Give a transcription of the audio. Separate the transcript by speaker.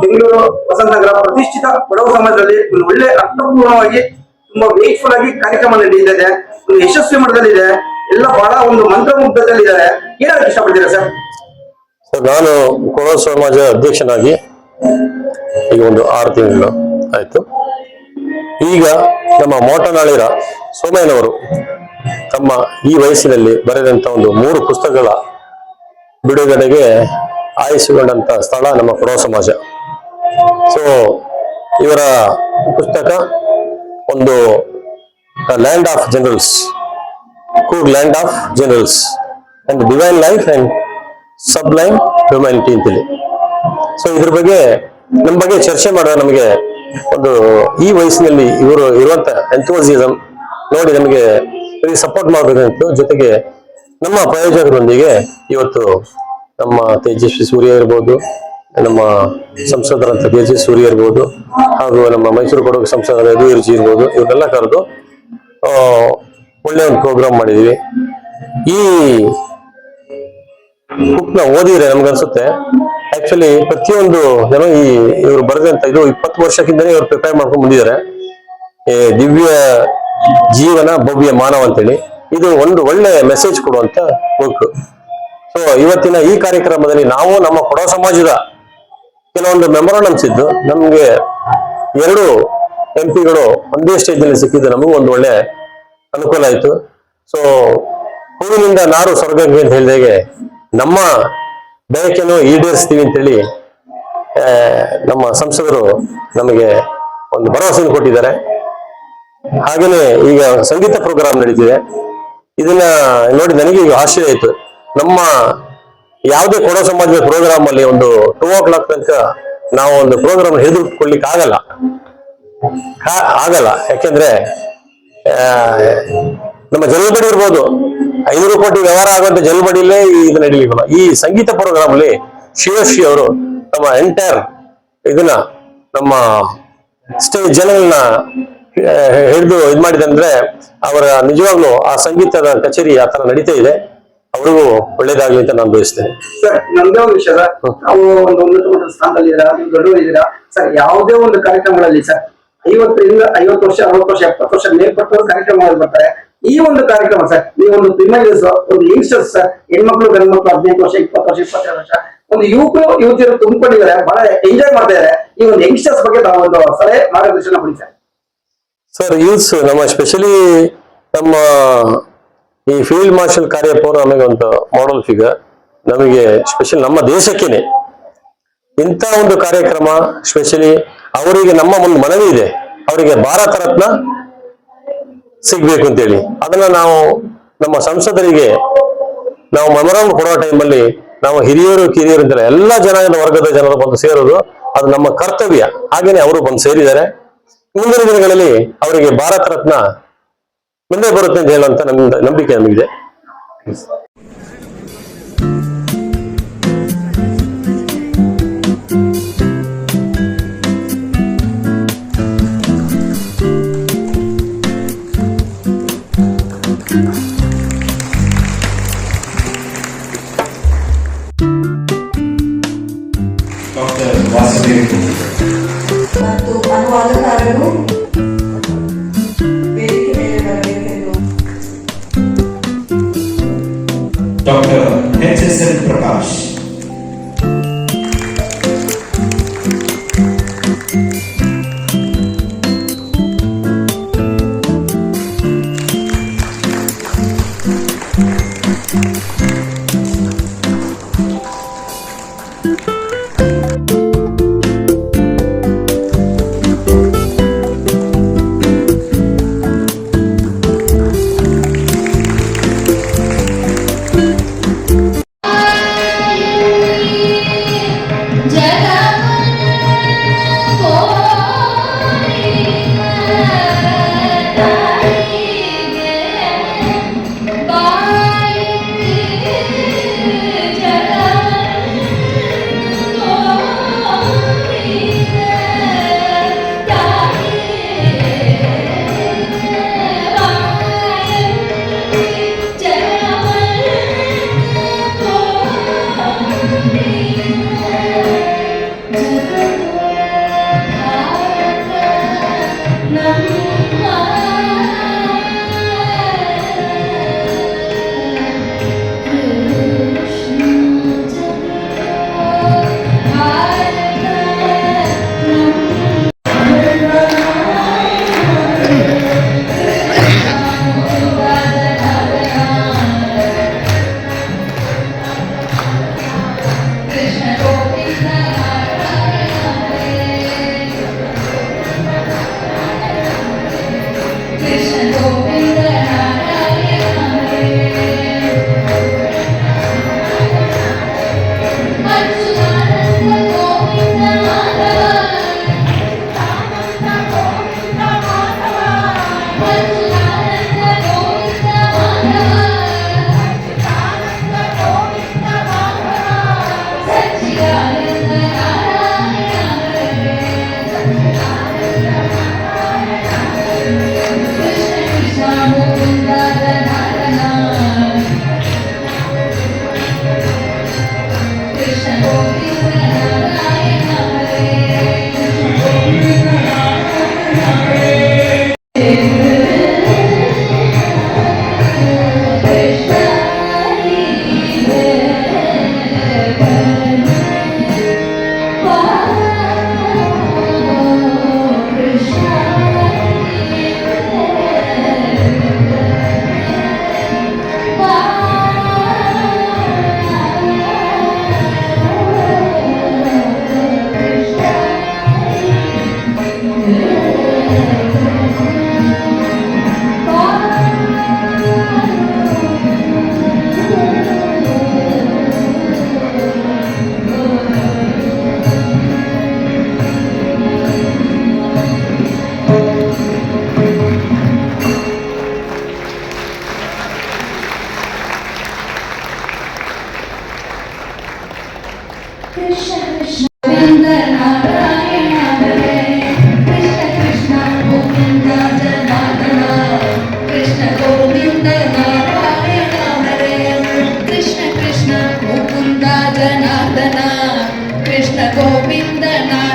Speaker 1: ಬೆಂಗಳೂರು ವಸಂತನಗರ ಪ್ರತಿಷ್ಠಿತ ಬಡವ ಸಮಾಜದಲ್ಲಿ ಒಂದು ಒಳ್ಳೆ ಅರ್ಥಪೂರ್ಣವಾಗಿ ತುಂಬಾ ವೇಟ್ಫುಲ್ ಆಗಿ ಕಾರ್ಯಕ್ರಮ ನಡೆಯುತ್ತಿದೆ. ಒಂದು ಯಶಸ್ವಿ ಮಟ್ಟದಲ್ಲಿದೆ. ಎಲ್ಲ ಬಹಳ ಒಂದು ಮಂತ್ರಮುಗ್ಧದಲ್ಲಿದ್ದಾರೆ. ಏನಾದ್ರು ಇಷ್ಟಪಡ್ತೀರಾ ಸರ್?
Speaker 2: ನಾನು ಕೊಡವ ಸಮಾಜ ಅಧ್ಯಕ್ಷನಾಗಿ ಈಗ ಒಂದು 6 ತಿಂಗಳು ಆಯ್ತು. ಈಗ ನಮ್ಮ ಮೋಟನಾಳಿರ ಸೋಮಯ್ಯನವರು ತಮ್ಮ ಈ ವಯಸ್ಸಿನಲ್ಲಿ ಬರೆದಂತ ಒಂದು 3 ಪುಸ್ತಕಗಳ ಬಿಡುಗಡೆಗೆ ಆಯ್ಸಿಕೊಂಡಂತ ಸ್ಥಳ ನಮ್ಮ ಕೊಡವ ಸಮಾಜ. ಸೊ ಇವರ ಪುಸ್ತಕ ಒಂದು ಲ್ಯಾಂಡ್ ಆಫ್ ಜನರಲ್ಸ್, ಕೂಗ್ land of generals and divine life and sublime humanity ಅಂತೇಳಿ. ಸೊ ಇದ್ರ ಬಗ್ಗೆ ನಮ್ಮ ಬಗ್ಗೆ ಚರ್ಚೆ ಮಾಡುವ ನಮಗೆ ಒಂದು ಈ ವಯಸ್ಸಿನಲ್ಲಿ ಇವರು ಇರುವಂತ ಎಂಥೂಸಿಯಾಸಮ್ ನೋಡಿ ನಮಗೆ ಸಪೋರ್ಟ್ ಮಾಡಬೇಕಂತ, ಜೊತೆಗೆ ನಮ್ಮ ಪ್ರಾಯೋಜಕರೊಂದಿಗೆ ಇವತ್ತು ನಮ್ಮ ತೇಜಸ್ವಿ ಸೂರ್ಯ ಇರ್ಬೋದು, ನಮ್ಮ ಸಂಸದರಂತ ತೇಜಸ್ವಿ ಸೂರ್ಯ ಇರ್ಬೋದು, ಹಾಗೂ ನಮ್ಮ ಮೈಸೂರು ಕೊಡಗು ಸಂಸದರ ಯದುವೀರ್ಜಿ ಇರ್ಬೋದು, ಇವನ್ನೆಲ್ಲ ಕರೆದು ಒಳ್ಳೆ ಒಂದು ಪ್ರೋಗ್ರಾಮ್ ಮಾಡಿದೀವಿ. ಈ ಬುಕ್ ನ ಓದಿದ್ರೆ ನಮ್ಗನ್ಸುತ್ತೆ ಆಕ್ಚುಲಿ ಪ್ರತಿಯೊಂದು ಏನೋ ಇವರು ಬರೆದಂತ ಇದು 20 ವರ್ಷಕ್ಕಿಂತಲೇ ಇವರು ಪ್ರಿಪೇರ್ ಮಾಡ್ಕೊಂಡು ಬಂದಿದ್ದಾರೆ. ದಿವ್ಯ ಜೀವನ ಭವ್ಯ ಮಾನವ ಅಂತೇಳಿ ಇದು ಒಂದು ಒಳ್ಳೆ ಮೆಸೇಜ್ ಕೊಡುವಂತ ಬುಕ್. ಸೊ ಇವತ್ತಿನ ಈ ಕಾರ್ಯಕ್ರಮದಲ್ಲಿ ನಾವು ನಮ್ಮ ಕೊಡವ ಸಮಾಜದ ಕೆಲವೊಂದು ಮೆಮೊರಾಂಡಮ್ಸ್ ಇದ್ದು ನಮ್ಗೆ 2 MP ಒಂದೇ ಸ್ಟೇಜ್ ನಲ್ಲಿ ಸಿಕ್ಕಿದ್ದು ನಮಗೂ ಒಂದು ಒಳ್ಳೆ ಅನುಕೂಲ ಆಯ್ತು. ಸೊ ಹೂವಿನಿಂದ ನಾರು ಸ್ವರ್ಗಕ್ಕೆ ಅಂತ ಹೇಳಿದಾಗೆ ನಮ್ಮ ಬಯಕೆಯನ್ನು ಈಡೇರಿಸ್ತೀವಿ ಅಂತೇಳಿ ನಮ್ಮ ಸಂಸದರು ನಮಗೆ ಒಂದು ಭರವಸೆಯನ್ನು ಕೊಟ್ಟಿದ್ದಾರೆ. ಹಾಗೇನೆ ಈಗ ಸಂಗೀತ ಪ್ರೋಗ್ರಾಮ್ ನಡೀತಿದೆ. ಇದನ್ನ ನೋಡಿ ನನಗೆ ಈಗ ಆಶ್ಚರ್ಯ ಆಯ್ತು. ನಮ್ಮ ಯಾವುದೇ ಕೊಡವ ಸಮಾಜದ ಪ್ರೋಗ್ರಾಮ್ ಅಲ್ಲಿ ಒಂದು 2 o'clock ತನಕ ನಾವು ಒಂದು ಪ್ರೋಗ್ರಾಮ್ ಹಿಡಿದುಕೊಳ್ಳಿಕ್ಕೆ ಆಗಲ್ಲ. ಯಾಕೆಂದ್ರೆ ನಮ್ಮ ಜಲ್ಬಡಿ ಇರ್ಬೋದು, 500 ಕೋಟಿ ವ್ಯವಹಾರ ಆಗುವಂತ ಜಲ್ಬಡಿಲೇ ಇದು ನಡೀಲಿಲ್ಲ. ಈ ಸಂಗೀತ ಪ್ರೋಗ್ರಾಮ್ ಅಲ್ಲಿ ಶಿವಶ್ರೀ ಅವರು ನಮ್ಮ ಎಂಟೈರ್ ಇದನ್ನ ನಮ್ಮ ಸ್ಟೇಜ್ ಜನಗಳನ್ನ ಹಿಡಿದು ಇದ್ ಮಾಡಿದಂದ್ರೆ ಅವರ ನಿಜವಾಗ್ಲೂ ಆ ಸಂಗೀತದ ಕಚೇರಿ ಆ ತರ ನಡೀತಾ ಇದೆ. ಅವ್ರಿಗೂ ಒಳ್ಳೇದಾಗ್ಲಿ ಅಂತ ನಾನು ಬಯಸ್ತೇನೆ.
Speaker 1: ಸರ್ ನಮ್ದೇ ಒಂದು ವಿಷಯ, ನಾವು ಒಂದು ಉನ್ನತ ಮಟ್ಟದ ಸ್ಥಾನದಲ್ಲಿದ್ದೀರಾ, ನೀವು ದೊಡ್ಡವರಿದ್ದೀರಾ ಸರ್. ಯಾವುದೇ ಒಂದು ಕಾರ್ಯಕ್ರಮಗಳಲ್ಲಿ ಸರ್ 50 ವರ್ಷ 60 ವರ್ಷ 70 ವರ್ಷ ಮೇಲ್ಪಟ್ಟವರು ಕಾರ್ಯಕ್ರಮಗಳಲ್ಲಿ ಬರ್ತಾರೆ. ಈ ಒಂದು ಕಾರ್ಯಕ್ರಮ ಸರ್, ಈ ಒಂದು ಪ್ರಿಮೈಸ್ ಒಂದು ಯಂಗ್ಸ್ಟರ್ಸ್ ಸರ್, ಹೆಣ್ಮಕ್ಳು ಗಂಡು ಮಕ್ಕಳು 15 ವರ್ಷ 20 ವರ್ಷ 22 ವರ್ಷ ಒಂದು ಯುವತಿಯರು ತುಂಬಿಕೊಂಡಿದ್ದಾರೆ, ಬಹಳ ಎಂಜಾಯ್ ಮಾಡ್ತಾ ಇದ್ದಾರೆ. ಈ ಒಂದು ಯಂಗ್ಸ್ಟರ್ಸ್ ಬಗ್ಗೆ ತಾವು ಒಂದು ಸಲಹೆ ಮಾರ್ಗದರ್ಶನ ಕೊಡಿ ಸರ್.
Speaker 2: ಸರ್ ಯೂತ್ಸ್ ನಮ್ಮ ಸ್ಪೆಷಲಿ ನಮ್ಮ ಈ ಫೀಲ್ಡ್ ಮಾರ್ಷಲ್ ಕಾರ್ಯಪ್ಪ ಅವರು ನಮಗೆ ಒಂದು ಮಾಡೆಲ್ ಫಿಗರ್. ನಮಗೆ ಸ್ಪೆಷಲ್ ನಮ್ಮ ದೇಶಕ್ಕೇನೆ ಇಂಥ ಒಂದು ಕಾರ್ಯಕ್ರಮ ಸ್ಪೆಷಲಿ ಅವರಿಗೆ ನಮ್ಮ ಒಂದು ಮನವಿ ಇದೆ, ಅವರಿಗೆ ಭಾರತ ರತ್ನ ಸಿಗ್ಬೇಕು ಅಂತೇಳಿ. ಅದನ್ನ ನಾವು ನಮ್ಮ ಸಂಸದರಿಗೆ ನಾವು ಮೆಮೊರಾಂಡಮ್ ಕೊಡೋ ಟೈಮಲ್ಲಿ ನಾವು ಹಿರಿಯರು ಕಿರಿಯರು ಅಂತೇಳಿ ಎಲ್ಲ ವರ್ಗದ ಜನರು ಬಂದು ಸೇರೋದು ಅದು ನಮ್ಮ ಕರ್ತವ್ಯ. ಹಾಗೇನೆ ಅವರು ಬಂದು ಸೇರಿದ್ದಾರೆ. ಮುಂದಿನ ದಿನಗಳಲ್ಲಿ ಅವರಿಗೆ ಭಾರತ ರತ್ನ ಮುಂದೆ ಬರುತ್ತೆ ಅಂತ ಹೇಳುವಂತ ನಂಬಿಕೆ ನಮಗಿದೆ.
Speaker 3: ಮತ್ತು ಅನುವಾದಕಾರರು ವೇದಿಕೆ ಮೇಲೆ ಬರಬೇಕೆಂದು
Speaker 4: ಡಾಕ್ಟರ್ HSL ಪ್ರಕಾಶ್.
Speaker 5: कृष्ण कृष्ण गोविंद नारायण हरे कृष्ण कृष्ण गोविंद जनार्दन कृष्ण गोविंद नारायण हरे कृष्ण कृष्ण गोविंद जनार्दन कृष्ण गोविंद नारायण